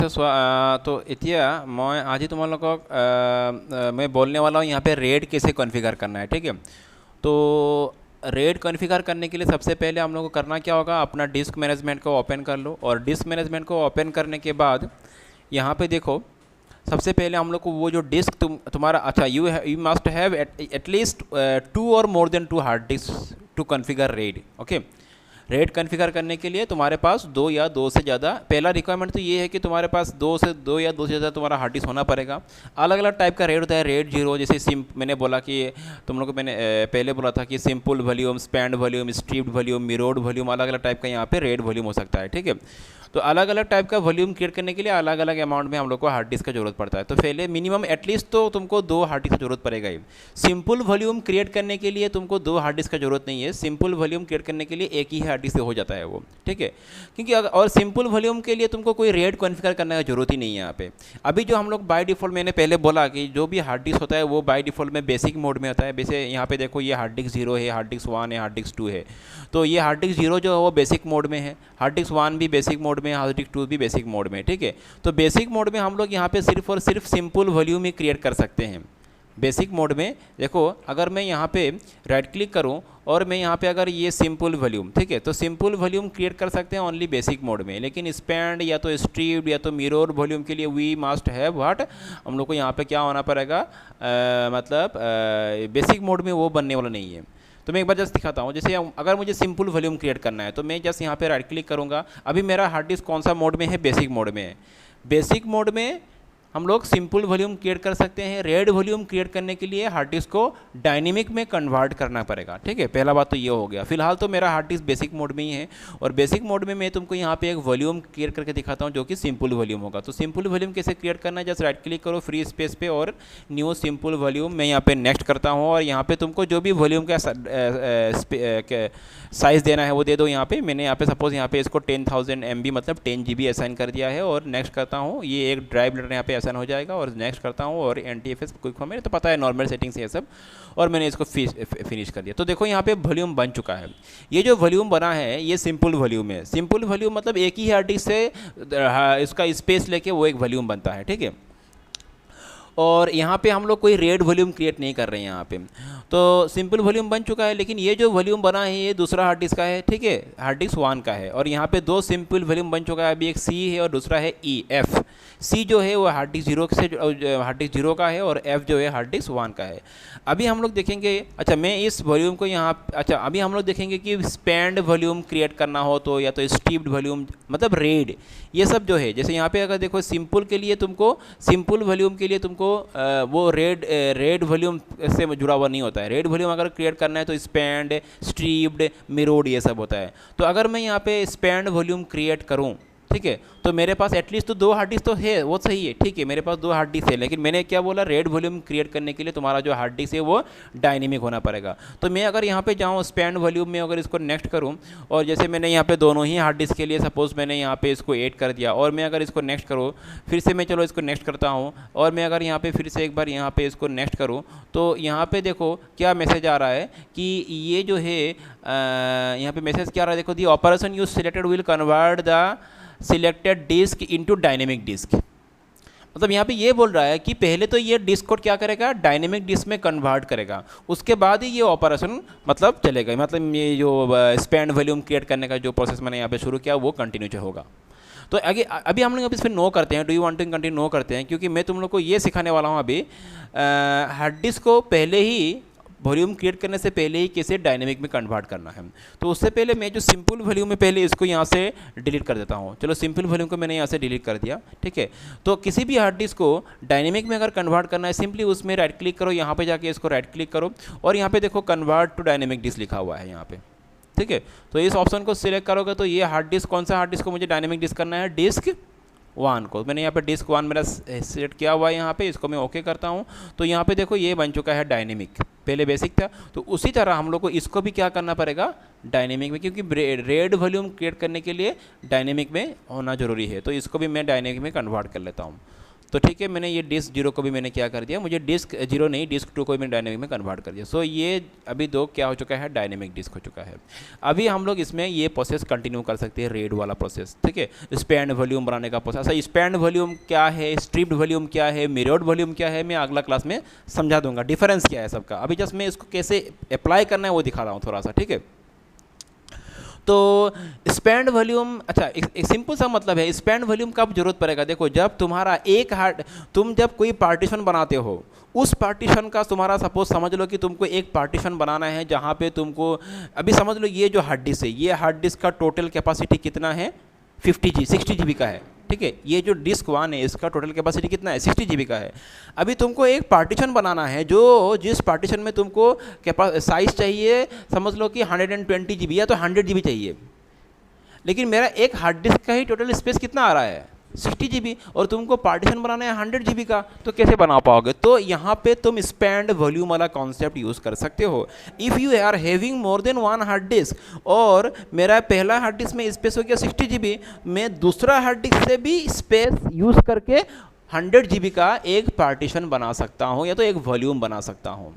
तो এতিয়া मैं आज ही তোমালোকক मैं बोलने वाला हूँ यहाँ पे रेड कैसे कॉन्फ़िगर करना है, ठीक है। तो रेड कॉन्फ़िगर करने के लिए सबसे पहले हम लोग को करना क्या होगा, अपना डिस्क मैनेजमेंट को ओपन कर लो। और डिस्क मैनेजमेंट को ओपन करने के बाद यहाँ पे देखो, सबसे पहले हम लोग को वो जो डिस्क तुम्हारा अच्छा यू मस्ट हैव एटलीस्ट 2 और more than 2 hard disk to configure RAID. Okay, RAID configure करने के लिए तुम्हारे पास 2 या 2 से ज़्यादा, पहला रिक्वायरमेंट तो ये है कि तुम्हारे पास 2 या 2 से ज़्यादा तुम्हारा हार्ड डिस्क होना पड़ेगा। अलग अलग टाइप का रेड होता है, रेड जीरो, जैसे मैंने बोला कि तुम लोग को मैंने पहले बोला था कि simple volume, spanned volume, striped volume, mirrored volume, अलग अलग टाइप का यहाँ पे रेड वॉल्यूम हो सकता है, ठीक है। तो अलग अलग टाइप का वॉल्यूम क्रिएट करने के लिए अलग अलग अमाउंट में हम लोग को हार्ड डिस्क का जरूरत पड़ता है। तो पहले मिनिमम एटलीस्ट तो तुमको 2 हार्ड डिस्क की जरूरत पड़ेगा ही। सिंपल वॉल्यूम क्रिएट करने के लिए तुमको 2 हार्ड डिस्क का जरूरत नहीं है, सिंपल वॉल्यूम क्रिएट करने के लिए एक ही हार्ड डिस्क से हो जाता है वो, ठीक है। क्योंकि और सिंपल वॉल्यूम के लिए तुमको कोई रेड कॉन्फ़िगर करने की जरूरत ही नहीं है यहाँ पे। अभी जो हम लोग बाय डिफ़ॉल्ट, मैंने पहले बोला कि जो भी हार्ड डिस्क होता है वो बाय डिफ़ॉल्ट में बेसिक मोड में होता है। वैसे यहाँ पे देखो, ये हार्ड डिस्क 0 है, हार्ड डिस्क 1 है, हार्ड डिस्क 2 है। तो ये हार्ड डिस्क 0 जो है वो बेसिक मोड में है, हार्ड डिस्क 1 भी बेसिक मोड में है, हार्ड डिस्क 2 भी बेसिक मोड में, ठीक है। तो बेसिक मोड में हम लोग यहाँ पे सिर्फ और सिर्फ सिंपल वॉल्यूम ही क्रिएट कर सकते हैं। बेसिक मोड में देखो, अगर मैं यहाँ पे राइट क्लिक करूँ और मैं यहाँ पे अगर ये सिंपल वॉल्यूम, ठीक है, तो सिंपल वॉल्यूम क्रिएट कर सकते हैं ओनली बेसिक मोड में। लेकिन स्पैंड या तो स्ट्रिप्ड या तो मिरर वॉल्यूम के लिए वी मस्ट हैव व्हाट, हम लोग को यहाँ पे क्या होना पड़ेगा, मतलब बेसिक मोड में वो बनने वाला नहीं है। तो मैं एक बार जस्ट दिखाता हूँ। जैसे अगर मुझे सिंपल वॉल्यूम क्रिएट करना है तो मैं जस्ट यहाँ पे राइट क्लिक करूँगा। अभी मेरा हार्ड डिस्क कौन सा मोड में है, बेसिक मोड में है। बेसिक मोड में हम लोग सिंपल वॉल्यूम क्रिएट कर सकते हैं। रेड वॉल्यूम क्रिएट करने के लिए हार्ड डिस्क को डायनेमिक में कन्वर्ट करना पड़ेगा, ठीक है। पहला बात तो ये हो गया। फिलहाल तो मेरा हार्ड डिस्क बेसिक मोड में ही है, और बेसिक मोड में मैं तुमको यहाँ पे एक वॉल्यूम क्रिएट करके दिखाता हूँ जो कि सिंपल वॉल्यूम होगा। तो सिंपल वॉल्यूम कैसे क्रिएट करना है, जस्ट राइट क्लिक करो फ्री स्पेस पे और न्यू सिंपल वॉल्यूम, मैं यहाँ पे नेक्स्ट करता हूँ। और यहाँ पे तुमको जो भी वॉल्यूम का साइज़ देना है वो दे दो। यहाँ पे मैंने यहाँ पे सपोज यहाँ पे इसको 10,000 MB मतलब 10 GB असाइन कर दिया है, और नेक्स्ट करता हूँ। ये एक ड्राइव लेटर यहाँ पे असाइन हो जाएगा, और नेक्स्ट करता हूँ। और NTFS क्विक फॉर्म में तो पता है नॉर्मल सेटिंग्स है सब, और मैंने इसको फिनिश कर दिया। तो देखो यहाँ पे वॉल्यूम बन चुका है। ये जो वॉल्यूम बना है ये सिंपल वॉल्यूम है। सिंपल वॉल्यूम मतलब एक ही हार्ड डिस्क से इसका स्पेस लेके वो एक वॉल्यूम बनता है, ठीक है। और यहाँ पे हम लोग कोई रेड वॉल्यूम क्रिएट नहीं कर रहे हैं यहाँ पे। तो सिंपल वॉल्यूम बन चुका है, लेकिन ये जो वॉल्यूम बना है ये दूसरा हार्ड डिस्क का है, ठीक है, हार्ड डिस्क 1 का है। और यहाँ पे 2 सिंपल वॉल्यूम बन चुका है। अभी एक C है और दूसरा है EF। C जो है वो हार्ड डिस्क 0 से हार्ड डिस्क 0 का है, और F जो है हार्ड डिस्क 1 का है। अभी हम लोग देखेंगे, अच्छा मैं इस वॉल्यूम को यहाँ, अच्छा अभी हम लोग देखेंगे कि स्पैंड वॉल्यूम क्रिएट करना हो तो, या तो स्ट्रिप्ड वॉल्यूम मतलब रेड, ये सब जो है। जैसे यहाँ पे अगर देखो सिंपल के लिए तुमको, सिंपल वॉल्यूम के लिए तुमको वो रेड वॉल्यूम से जुड़ा हुआ नहीं होता है। रेड वॉल्यूम अगर क्रिएट करना है तो स्पैंड, स्ट्रिप्ड, मिरर्ड ये सब होता है। तो अगर मैं यहाँ पे स्पैंड वॉल्यूम क्रिएट करूँ, ठीक है, तो मेरे पास एटलीस्ट तो 2 हार्ड डिस्क तो है, वो सही है, ठीक है, मेरे पास 2 हार्ड डिस्क है। लेकिन मैंने क्या बोला, रेड वॉल्यूम क्रिएट करने के लिए तुम्हारा जो हार्ड डिस्क है वो डायनेमिक होना पड़ेगा। तो मैं अगर यहाँ पे जाऊँ स्पैंड वॉल्यूम में, अगर इसको नेक्स्ट करूँ, और जैसे मैंने यहाँ पे दोनों ही हार्ड डिस्क के लिए सपोज मैंने यहाँ पे इसको ऐड कर दिया, और मैं अगर इसको नेक्स्ट करूँ, फिर से मैं चलो इसको नेक्स्ट करता हूँ, और मैं अगर यहाँ पे फिर से एक बार यहाँ पे इसको नेक्स्ट करूँ, तो यहाँ पे देखो क्या मैसेज आ रहा है कि ये जो है यहाँ पे मैसेज क्या आ रहा है, देखो, the operation use selected will convert the selected disk into dynamic disk. मतलब यहाँ पे ये बोल रहा है कि पहले तो ये डिस्क कोड क्या करेगा, डायनेमिक डिस्क में कन्वर्ट करेगा, उसके बाद ही ये ऑपरेशन मतलब चलेगा। मतलब ये जो स्पैंड वॉल्यूम क्रिएट करने का जो प्रोसेस मैंने यहाँ पे शुरू किया वो कंटिन्यू जो होगा। तो आगे अभी हम लोग इस पर नो करते हैं, do you want to continue, no करते हैं, क्योंकि मैं तुम लोग को ये सिखाने वाला हूँ अभी हार्ड डिस्क को पहले ही वॉल्यूम क्रिएट करने से पहले ही कैसे डायनेमिक में कन्वर्ट करना है। तो उससे पहले मैं जो सिंपल वॉल्यूम में पहले इसको यहाँ से डिलीट कर देता हूँ। चलो सिंपल वॉल्यूम को मैंने यहाँ से डिलीट कर दिया, ठीक है। तो किसी भी हार्ड डिस्क को डायनेमिक में अगर कन्वर्ट करना है, सिंपली उसमें राइट क्लिक करो, यहाँ पे जाके इसको राइट क्लिक करो, और यहाँ पे देखो कन्वर्ट टू डायनेमिक डिस्क लिखा हुआ है यहाँ पे, ठीक है। तो इस ऑप्शन को सिलेक्ट करोगे तो ये हार्ड डिस्क, कौन सा हार्ड डिस्क को मुझे डायनेमिक डिस्क करना है, डिस्क 1 को। मैंने यहाँ पे डिस्क 1 मेरा सेट किया हुआ है यहाँ पे, इसको मैं ओके करता हूँ। तो यहाँ पे देखो ये बन चुका है डायनेमिक, पहले बेसिक था। तो उसी तरह हम लोग को इसको भी क्या करना पड़ेगा, डायनेमिक में, क्योंकि रेड वॉल्यूम क्रिएट करने के लिए डायनेमिक में होना जरूरी है। तो इसको भी मैं डायनेमिक में कन्वर्ट कर लेता हूँ। तो ठीक है, मैंने ये डिस्क 0 को भी मैंने क्या कर दिया, मुझे डिस्क 0 नहीं डिस्क 2 को भी मैंने डायनेमिक में कन्वर्ट कर दिया। सो ये अभी 2 क्या हो चुका है, डायनेमिक डिस्क हो चुका है। अभी हम लोग इसमें ये प्रोसेस कंटिन्यू कर सकते हैं, रेड वाला प्रोसेस, ठीक है, स्पैन वॉल्यूम बनाने का प्रोसेस। अच्छा, स्पैन वॉल्यूम क्या है, स्ट्रिप्ड वॉल्यूम क्या है, मिरर्ड वॉल्यूम क्या है, मैं अगला क्लास में समझा दूंगा डिफरेंस क्या है सबका। अभी जस्ट मैं इसको कैसे अप्लाई करना है वो दिखा रहा हूँ थोड़ा सा, ठीक है। तो स्पैंड वॉल्यूम, अच्छा एक सिंपल सा मतलब है, स्पैंड वॉल्यूम कब जरूरत पड़ेगा, देखो जब तुम्हारा एक हार्ड, तुम जब कोई पार्टीशन बनाते हो, उस पार्टीशन का तुम्हारा सपोज समझ लो कि तुमको एक पार्टीशन बनाना है जहाँ पे तुमको, अभी समझ लो ये जो हार्ड डिस्क है, ये हार्ड डिस्क का टोटल कैपेसिटी कितना है, 60 GB का है, ठीक है। ये जो डिस्क 1 है इसका टोटल कैपेसिटी कितना है, 60 GB का है। अभी तुमको एक पार्टीशन बनाना है जो जिस पार्टीशन में तुमको साइज चाहिए, समझ लो कि 120 GB या तो 100 GB चाहिए, लेकिन मेरा एक हार्ड डिस्क का ही टोटल स्पेस कितना आ रहा है, 60 GB, और तुमको पार्टीशन बनाना है 100 GB का, तो कैसे बना पाओगे। तो यहाँ पे तुम स्पैंड वॉल्यूम वाला कॉन्सेप्ट यूज़ कर सकते हो। If you are having more than 1 hard disk, और मेरा पहला हार्ड डिस्क में स्पेस हो गया 60 GB, मैं दूसरा हार्ड डिस्क से भी स्पेस यूज़ करके 100 GB का एक पार्टीशन बना सकता हूँ, या तो एक वॉल्यूम बना सकता हूँ,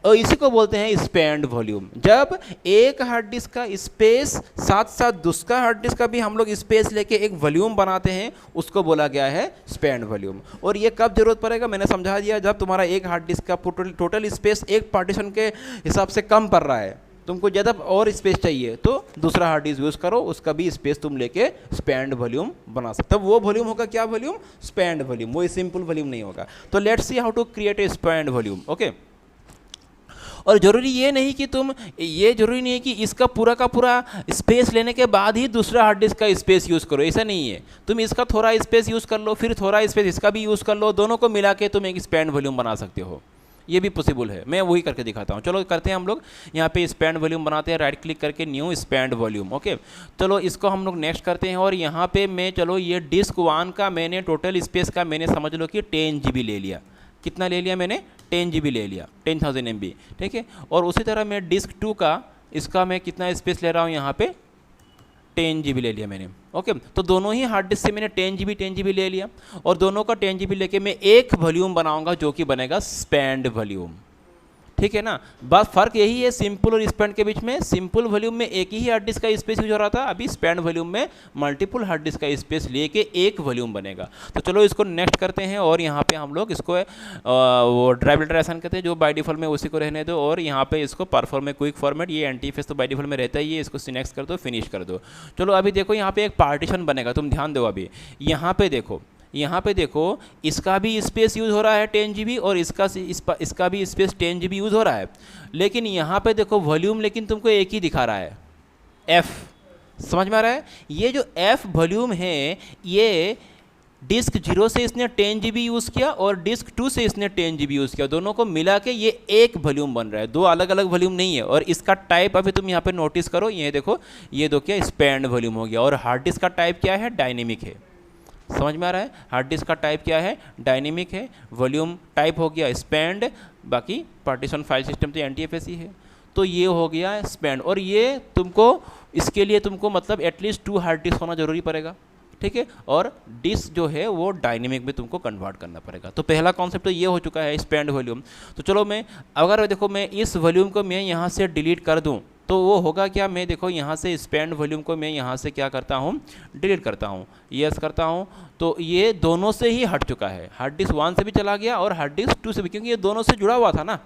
और इसी को बोलते हैं स्पैंड वॉल्यूम। जब एक हार्ड डिस्क का स्पेस साथ साथ दूसरा हार्ड डिस्क का भी हम लोग स्पेस लेके एक वॉल्यूम बनाते हैं, उसको बोला गया है स्पैंड वॉल्यूम। और ये कब जरूरत पड़ेगा, मैंने समझा दिया, जब तुम्हारा एक हार्ड डिस्क का टोटल स्पेस एक पार्टीशन के हिसाब से कम पड़ रहा है, तुमको ज़्यादा और स्पेस चाहिए, तो दूसरा हार्ड डिस्क यूज़ करो, उसका भी स्पेस तुम लेके स्पैंड वॉल्यूम बना सकते हो। वो वॉल्यूम होगा क्या वॉल्यूम, स्पैंड वॉल्यूम, वो सिंपल वॉल्यूम नहीं होगा। तो let's see how to create a spanned volume, okay. और ज़रूरी ये नहीं कि ये ज़रूरी नहीं है कि इसका पूरा का पूरा स्पेस लेने के बाद ही दूसरा हार्ड डिस्क का स्पेस यूज़ करो, ऐसा नहीं है। तुम इसका थोड़ा स्पेस यूज़ कर लो, फिर थोड़ा स्पेस इसका भी यूज़ कर लो, दोनों को मिला के तुम एक स्पैंड वॉल्यूम बना सकते हो, ये भी पॉसिबल है। मैं वही करके दिखाता हूँ। चलो करते हैं हम लोग, यहाँ पे स्पैंड वॉल्यूम बनाते हैं, राइट क्लिक करके न्यू स्पैंड वॉल्यूम, ओके। चलो इसको हम लोग नेक्स्ट करते हैं, और यहाँ पे मैं, चलो ये डिस्क 1 का मैंने टोटल स्पेस का मैंने समझ लो कि 10 GB ले लिया। कितना ले लिया मैंने, 10 GB ले लिया, 10,000 MB, ठीक है। और उसी तरह मैं डिस्क 2 का, इसका मैं कितना स्पेस ले रहा हूँ, यहाँ पे 10 GB ले लिया मैंने, ओके। तो दोनों ही हार्ड डिस्क से मैंने 10 GB ले लिया, और दोनों का 10 GB लेके मैं एक वॉल्यूम बनाऊंगा जो कि बनेगा स्पैंड वॉल्यूम, ठीक है ना। बस फर्क यही है सिंपल और स्पैंड के बीच में। सिंपल वॉल्यूम में एक ही हार्ड डिस्क का स्पेस यूज हो रहा था, अभी स्पैंड वॉल्यूम में मल्टीपल हार्ड डिस्क का स्पेस लेके एक वॉल्यूम बनेगा। तो चलो इसको नेक्स्ट करते हैं, और यहाँ पे हम लोग इसको वो ड्राइव लेटर असाइन करते हैं, जो बाय डिफॉल्ट में उसी को रहने दो, और यहाँ पे इसको परफॉर्म में क्विक फॉर्मेट, ये एंटीफेस तो बाय डिफॉल्ट में रहता ही है, इसको सिलेक्ट कर दो, फिनिश कर दो। चलो अभी देखो यहाँ पे एक पार्टीशन बनेगा, तुम ध्यान दो। अभी यहाँ पे देखो इसका भी स्पेस यूज़ हो रहा है 10 GB, और इसका भी स्पेस 10 GB यूज़ हो रहा है, लेकिन यहाँ पे देखो वॉल्यूम लेकिन तुमको एक ही दिखा रहा है, F। समझ में आ रहा है, ये जो F वॉल्यूम है, ये डिस्क 0 से इसने 10 GB यूज़ किया, और डिस्क 2 से इसने 10 GB यूज़ किया, दोनों को मिला के ये एक वॉल्यूम बन रहा है, दो अलग अलग वॉल्यूम नहीं है। और इसका टाइप अभी तुम यहाँ पे नोटिस करो, ये देखो, ये दो क्या स्पैंड वॉल्यूम हो गया, और हार्ड डिस्क का टाइप क्या है, डायनेमिक है। समझ में आ रहा है, हार्ड डिस्क का टाइप क्या है, डायनेमिक है, वॉल्यूम टाइप हो गया स्पैंड, बाकी पार्टीशन फाइल सिस्टम तो NTFS ही है। तो ये हो गया स्पैंड, और ये तुमको, इसके लिए तुमको मतलब एटलीस्ट 2 हार्ड डिस्क होना जरूरी पड़ेगा, ठीक है। और डिस्क जो है वो डायनेमिक में तुमको कन्वर्ट करना पड़ेगा। तो पहला कॉन्सेप्ट तो ये हो चुका है स्पैंड वॉल्यूम। तो चलो मैं, अगर देखो मैं इस वॉल्यूम को मैं यहाँ से डिलीट कर दूँ, तो वो होगा क्या, मैं देखो यहाँ से स्पैंड वॉल्यूम को मैं यहाँ से क्या करता हूँ, डिलीट करता हूँ, यस करता हूँ, तो ये दोनों से ही हट चुका है। हार्ड डिस्क 1 से भी चला गया और हार्ड डिस्क 2 से भी, क्योंकि ये दोनों से जुड़ा हुआ था ना।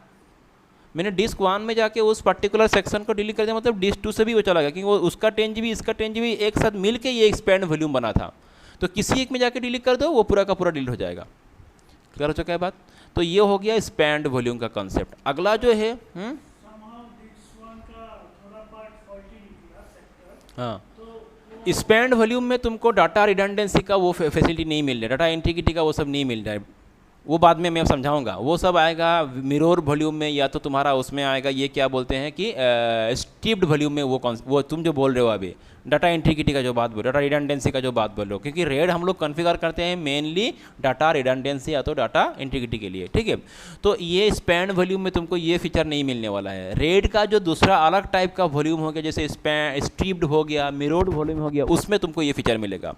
मैंने डिस्क 1 में जाके उस पर्टिकुलर सेक्शन को डिलीट कर दिया, मतलब डिस्क 2 से भी वो चला गया, क्योंकि वो उसका 10 GB इसका 10 GB एक साथ मिल के ये स्पैंड वॉल्यूम बना था। तो किसी एक में जाके डिलीट कर दो, वो पूरा का पूरा डिलीट हो जाएगा। क्लियर हो चुका है बात। तो ये हो गया स्पैंड वॉल्यूम का कॉन्सेप्ट। अगला जो है हाँ, स्पैंड वॉल्यूम में तुमको डाटा रिडंडेंसी का वो फैसिलिटी नहीं मिल रहा है, डाटा इंटीग्रिटी का वो सब नहीं मिल रहा है, वो बाद में मैं समझाऊंगा। वो सब आएगा मिरर वॉल्यूम में, या तो तुम्हारा उसमें आएगा, ये क्या बोलते हैं कि स्ट्रिप्ड वॉल्यूम में, वो तुम जो बोल रहे हो अभी डाटा इंटीग्रिटी का जो बात बोलो, डाटा रिडंडेंसी का जो बात बोलो, क्योंकि रेड हम लोग कॉन्फ़िगर करते हैं मेनली डाटा रिडंडेंसी या तो डाटा इंटीग्रिटी के लिए, ठीक है। तो ये स्पैन वॉल्यूम में तुमको ये फीचर नहीं मिलने वाला है। रेड का जो दूसरा अलग टाइप का वॉल्यूम हो गया, जैसे स्ट्रिप्ड हो गया, मिरर्ड वॉल्यूम हो गया, उसमें तुमको ये फीचर मिलेगा।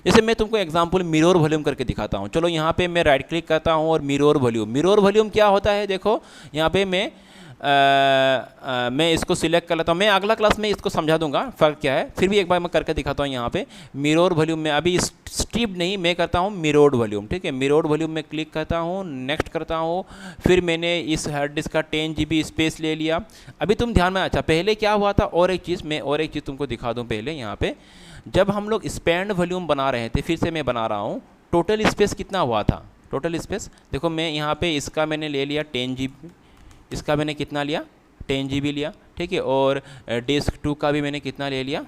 जैसे मैं तुमको एग्जांपल मिरर वॉल्यूम करके दिखाता हूँ। चलो यहाँ पे मैं राइट क्लिक करता हूँ और मिरर वॉल्यूम क्या होता है, देखो यहाँ पे मैं इसको सिलेक्ट कर लेता हूँ। मैं अगला क्लास में इसको समझा दूंगा फ़र्क क्या है, फिर भी एक बार मैं करके दिखाता हूँ। यहाँ पे मिरर वॉल्यूम में अभी स्ट्रिप नहीं, मैं करता हूँ मिरर्ड वॉल्यूम, ठीक है। मिरर्ड वॉल्यूम में क्लिक करता हूँ, नेक्स्ट करता हूँ, फिर मैंने इस हार्ड डिस्क का 10 GB स्पेस ले लिया। अभी तुम ध्यान में, अच्छा पहले क्या हुआ था, और एक चीज़ तुमको दिखा दूँ पहले। यहाँ पर जब हम लोग स्पैन वॉल्यूम बना रहे थे, फिर से मैं बना रहा हूँ, टोटल स्पेस कितना हुआ था, टोटल स्पेस देखो, मैं यहाँ पे इसका मैंने ले लिया 10 GB, इसका मैंने कितना लिया 10 GB लिया, ठीक है। और डिस्क 2 का भी मैंने कितना ले लिया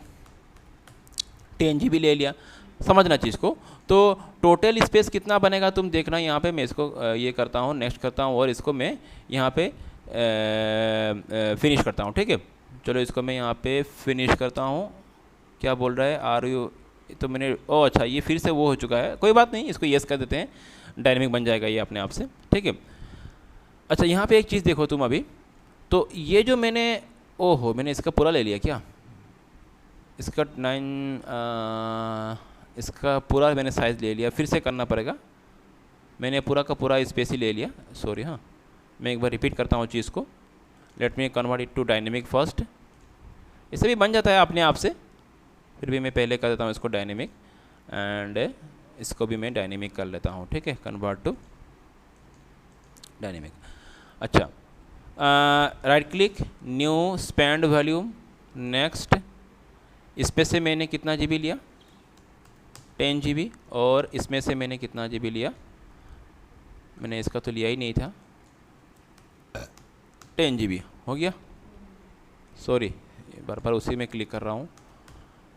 10 GB ले लिया, समझना चीज़ को। तो टोटल स्पेस कितना बनेगा तुम देखना। यहाँ पे मैं इसको ये करता हूँ, नेक्स्ट करता हूँ, और इसको मैं यहाँ पे फिनिश करता हूँ, ठीक है। चलो इसको मैं यहाँ पे फिनिश करता हूँ। क्या बोल रहा है, आर यू, तो मैंने, ओ अच्छा ये फिर से वो हो चुका है, कोई बात नहीं, इसको येस कर देते हैं, डायनेमिक बन जाएगा ये अपने आप से, ठीक है। अच्छा यहाँ पे एक चीज़ देखो तुम अभी, तो ये जो मैंने, ओहो मैंने इसका पूरा ले लिया क्या, इसका इसका पूरा मैंने साइज़ ले लिया, फिर से करना पड़ेगा। मैंने पूरा का पूरा स्पेस ही ले लिया, सॉरी। हाँ मैं एक बार रिपीट करता हूँ चीज़ को। Let me convert it to dynamic first. इससे भी बन जाता है अपने आप से, फिर भी मैं पहले कर देता हूँ इसको डायनेमिक, एंड इसको भी मैं डायनेमिक कर लेता हूँ, ठीक है, कन्वर्ट टू डायनेमिक। अच्छा right click, new span volume, next. इसमें से मैंने कितना GB लिया 10 GB, और इसमें से मैंने कितना GB लिया, मैंने इसका तो लिया ही नहीं था, 10 GB हो गया, सॉरी बार बार उसी में क्लिक कर रहा हूँ।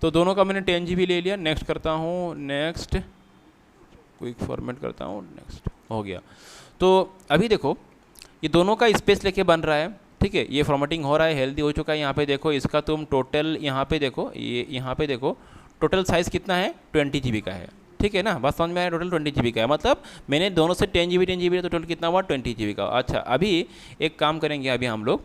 तो दोनों का मैंने 10 GB ले लिया, नेक्स्ट करता हूँ, नेक्स्ट क्विक फॉर्मेट करता हूँ, नेक्स्ट हो गया। तो अभी देखो ये दोनों का स्पेस लेके बन रहा है, ठीक है। ये फॉर्मेटिंग हो रहा है, हेल्दी हो चुका है। यहाँ पे देखो इसका तुम टोटल, यहाँ पे देखो, ये यहाँ पे देखो टोटल साइज़ कितना है 20 GB का है, ठीक है ना, बात समझ में आया। टोटल 20 GB का है, मतलब मैंने दोनों से 10 GB तो टोटल कितना हुआ 20 GB का। अच्छा अभी एक काम करेंगे, अभी हम लोग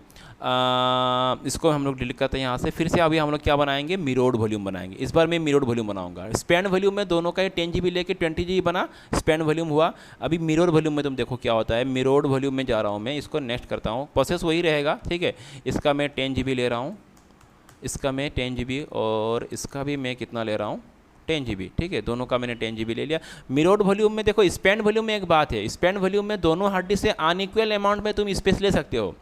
इसको हम लोग डिलीट करते हैं यहाँ से, फिर से अभी हम लोग क्या बनाएंगे, मिरर्ड वॉल्यूम बनाएंगे। इस बार मैं मिरर्ड वॉल्यूम बनाऊंगा। स्पैन वॉल्यूम में दोनों का 10 GB लेके 20 GB बना, स्पैन वॉल्यूम हुआ। अभी मिरर्ड वॉल्यूम में तुम देखो क्या होता है। मिरर्ड वॉल्यूम में जा रहा हूँ मैं, इसको नेक्स्ट करता हूँ, प्रोसेस वही रहेगा, ठीक है। इसका मैं 10 GB ले रहा हूँ, इसका मैं 10 GB, और इसका भी मैं कितना ले रहा हूँ 10 GB, ठीक है। दोनों का मैंने 10 GB ले लिया। मिरर्ड वॉल्यूम में देखो, स्पैन वॉल्यूम में एक बात है, स्पैन वॉल्यूम में दोनों हार्ड डिस्क से अनइक्वल अमाउंट में तुम स्पेस ले सकते हो,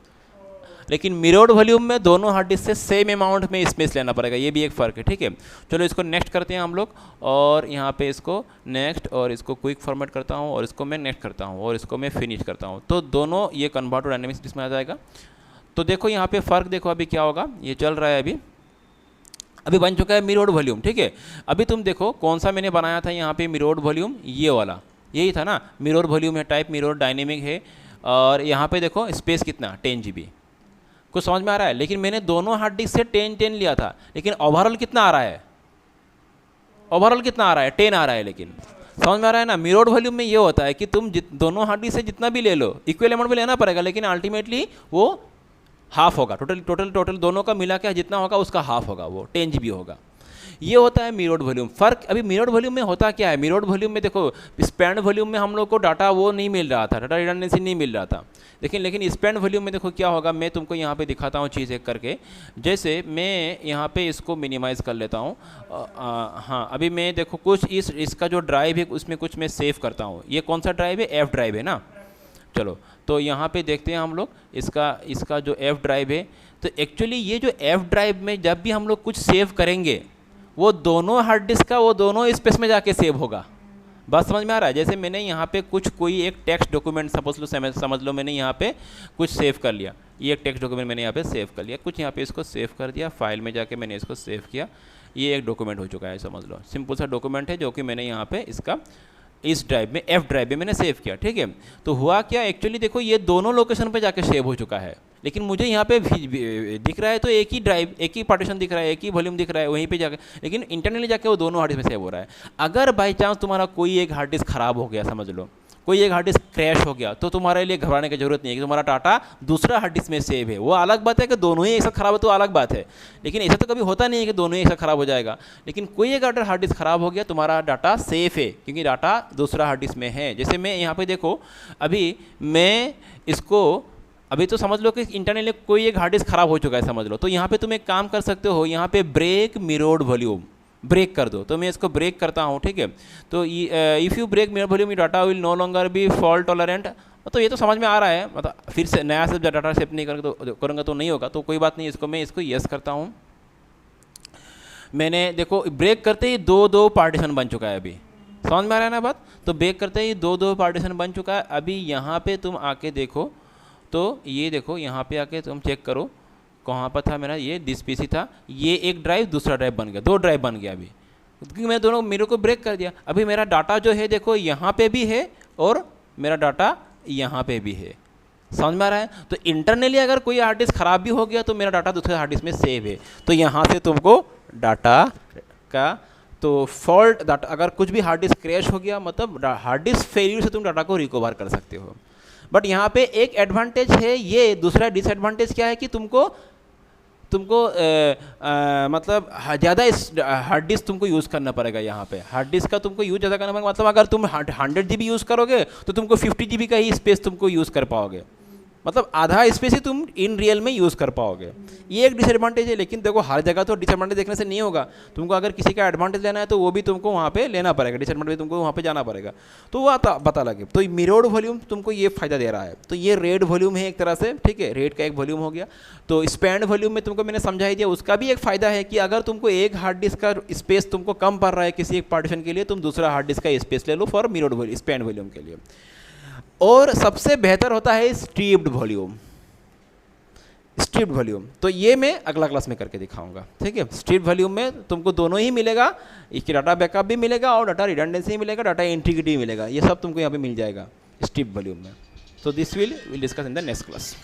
लेकिन मिरर्ड वॉल्यूम में दोनों हार्ड डिस्क से सेम अमाउंट में स्पेस लेना पड़ेगा, ये भी एक फ़र्क है, ठीक है। चलो इसको नेक्स्ट करते हैं हम लोग, और यहाँ पे इसको नेक्स्ट, और इसको क्विक फॉर्मेट करता हूँ, और इसको मैं नेक्स्ट करता हूँ, और इसको मैं फिनिश करता हूँ। तो दोनों ये कन्वर्ट टू डायनेमिक डिस्क में आ जाएगा। तो देखो यहाँ पे फ़र्क देखो, अभी क्या होगा, ये चल रहा है, अभी बन चुका है मिरर्ड वॉल्यूम, ठीक है। अभी तुम देखो कौन सा मैंने बनाया था यहाँ पे मिरर्ड वॉल्यूम, ये वाला, यही था ना, मिरर्ड वॉल्यूम है, टाइप मिरर्ड डायनेमिक है, और यहाँ पे देखो स्पेस कितना 10 GB, कुछ समझ में आ रहा है। लेकिन मैंने दोनों हार्ड डिस्क से 10 लिया था, लेकिन ओवरऑल कितना आ रहा है, ओवरऑल कितना आ रहा है 10 आ रहा है। लेकिन समझ में आ रहा है ना, मिरर्ड वॉल्यूम में ये होता है कि तुम दोनों हार्ड डिस्क से जितना भी ले लो, इक्वल अमाउंट में लेना पड़ेगा, लेकिन अल्टीमेटली वो हाफ होगा, टोटल दोनों का मिला के जितना होगा उसका हाफ होगा, वो 10 GB होगा। ये होता है मिरर्ड वॉल्यूम। फ़र्क अभी मिरर्ड वॉल्यूम में होता क्या है, मिरर्ड वॉल्यूम में देखो स्पैन वॉल्यूम में हम लोग को डाटा वो नहीं मिल रहा था, डाटा रिडंडेंसी नहीं मिल रहा था, लेकिन स्पैन वॉल्यूम में देखो क्या होगा। मैं तुमको यहाँ पे दिखाता हूँ चीज़ एक करके। जैसे मैं यहाँ पे इसको मिनिमाइज़ कर लेता हूँ। हाँ अभी मैं देखो कुछ इसका जो ड्राइव है उसमें कुछ मैं सेव करता हूँ। ये कौन सा ड्राइव है, F ड्राइव है ना। चलो तो यहाँ पे देखते हैं हम लोग इसका जो F ड्राइव है। तो एक्चुअली ये जो F ड्राइव में जब भी हम लोग कुछ सेव करेंगे वो दोनों हार्ड डिस्क का वो दोनों स्पेस में जाके सेव होगा। बात समझ में आ रहा है। जैसे मैंने यहाँ पे कोई एक टेक्स्ट डॉक्यूमेंट समझ लो मैंने यहाँ पे कुछ सेव कर लिया, ये एक टेक्स्ट डॉक्यूमेंट मैंने यहाँ पे सेव कर लिया, कुछ यहाँ पे इसको सेव कर दिया, फाइल में जाके मैंने इसको सेव किया, ये एक डॉक्यूमेंट हो चुका है, समझ लो सिंपल सा डॉक्यूमेंट है जो कि मैंने यहाँ पे इसका इस ड्राइव में F ड्राइव में मैंने सेव किया। ठीक है, तो हुआ क्या एक्चुअली देखो ये दोनों लोकेशन पे जाके सेव हो चुका है। लेकिन मुझे यहाँ पे दिख रहा है तो एक ही ड्राइव, एक ही पार्टीशन दिख रहा है, एक ही वॉल्यूम दिख रहा है वहीं पे जाकर, लेकिन इंटरनली जाके वो दोनों हार्ड डिस्क में सेव हो रहा है। अगर बाई चांस तुम्हारा कोई एक हार्ड डिस्क खराब हो गया, समझ लो कोई एक हार्ड डिस्क क्रैश हो गया, तो तुम्हारे लिए घबराने की जरूरत नहीं है कि तुम्हारा डाटा दूसरा हार्ड डिस्क में सेव है। वो अलग बात है कि दोनों ही एक साथ खराब है तो अलग बात है, लेकिन ऐसा तो कभी होता नहीं है कि दोनों ही एक साथ खराब हो जाएगा। लेकिन कोई एक अगर हार्ड डिस्क खराब हो गया, तुम्हारा डाटा सेफ है क्योंकि डाटा दूसरा हार्ड डिस्क में है। जैसे मैं यहाँ पे देखो, अभी मैं इसको, अभी तो समझ लो कि इंटरनली कोई एक हार्ड डिस्क खराब हो चुका है समझ लो, तो यहाँ पे तुम एक काम कर सकते हो, यहाँ पे ब्रेक मिरर्ड वॉल्यूम ब्रेक कर दो। तो मैं इसको ब्रेक करता हूँ, ठीक है। तो if you break mirror volume data will no longer be fault tolerant. तो ये तो समझ में आ रहा है, मतलब फिर से नया से डाटा सेव नहीं करूँगा तो नहीं होगा, तो कोई बात नहीं, इसको मैं इसको यस करता हूँ। मैंने देखो ब्रेक करते ही दो पार्टीशन बन चुका है, अभी समझ में आ रहा है ना बात। तो ब्रेक करते ही दो पार्टीशन बन चुका है। अभी यहाँ पे तुम आके देखो, तो ये देखो यहाँ पे आके तुम चेक करो कहाँ पर था मेरा, ये दिस पीसी था, ये एक ड्राइव दूसरा ड्राइव बन गया, दो ड्राइव बन गया अभी, क्योंकि मैं दोनों मेरे को ब्रेक कर दिया। अभी मेरा डाटा जो है देखो यहाँ पे भी है और मेरा डाटा यहाँ पे भी है, समझ में आ रहा है। तो इंटरनली अगर कोई हार्ड डिस्क खराब भी हो गया तो मेरा डाटा दूसरे हार्ड डिस्क में सेव है। तो यहाँ से तुमको डाटा का तो फॉल्ट डाटा, अगर कुछ भी हार्ड डिस्क क्रैश हो गया मतलब हार्ड डिस्क फेलियर से तुम डाटा को रिकवर कर सकते हो। बट यहाँ पे एक एडवांटेज है ये, दूसरा डिसएडवांटेज क्या है कि तुमको मतलब ज़्यादा इस हार्ड डिस्क तुमको यूज़ करना पड़ेगा। यहाँ पे हार्ड डिस्क का तुमको यूज़ ज़्यादा करना पड़ेगा, मतलब अगर तुम 100 GB यूज़ करोगे तो तुमको 50 GB का ही स्पेस तुमको यूज़ कर पाओगे, मतलब आधा स्पेस ही तुम इन रियल में यूज़ कर पाओगे। ये एक डिसएडवांटेज है। लेकिन देखो हर जगह तो डिसएडवांटेज देखने से नहीं होगा, तुमको अगर किसी का एडवांटेज लेना है तो वो भी तुमको वहाँ पे लेना पड़ेगा, डिसएडवांटेज तुमको वहाँ पे जाना पड़ेगा, तो वो पता लगे। तो मिरर्ड वॉल्यूम तुमको ये फ़ायदा दे रहा है। तो ये रेड वॉल्यूम है एक तरह से, ठीक है, रेड का एक वॉल्यूम हो गया। तो स्पैंड वॉल्यूम में तुमको मैंने समझा ही दिया, उसका भी एक फ़ायदा है कि अगर तुमको एक हार्ड डिस्क का स्पेस तुमको कम पड़ रहा है किसी एक पार्टीशन के लिए, तुम दूसरा हार्ड डिस्क का स्पेस ले लो for mirrored volume, spanned volume के लिए। और सबसे बेहतर होता है स्ट्रिप्ड वॉल्यूम, स्ट्रिप्ड वॉल्यूम। तो ये मैं अगला क्लास में करके दिखाऊंगा, ठीक है। स्ट्रिप्ड वॉल्यूम में तुमको दोनों ही मिलेगा, इसकी डाटा बैकअप भी मिलेगा और डाटा रिडंडेंसी मिलेगा, डाटा इंटीग्रिटी मिलेगा, ये सब तुमको यहाँ पे मिल जाएगा स्ट्रिप्ड वॉल्यूम में। तो this will discuss in the next class.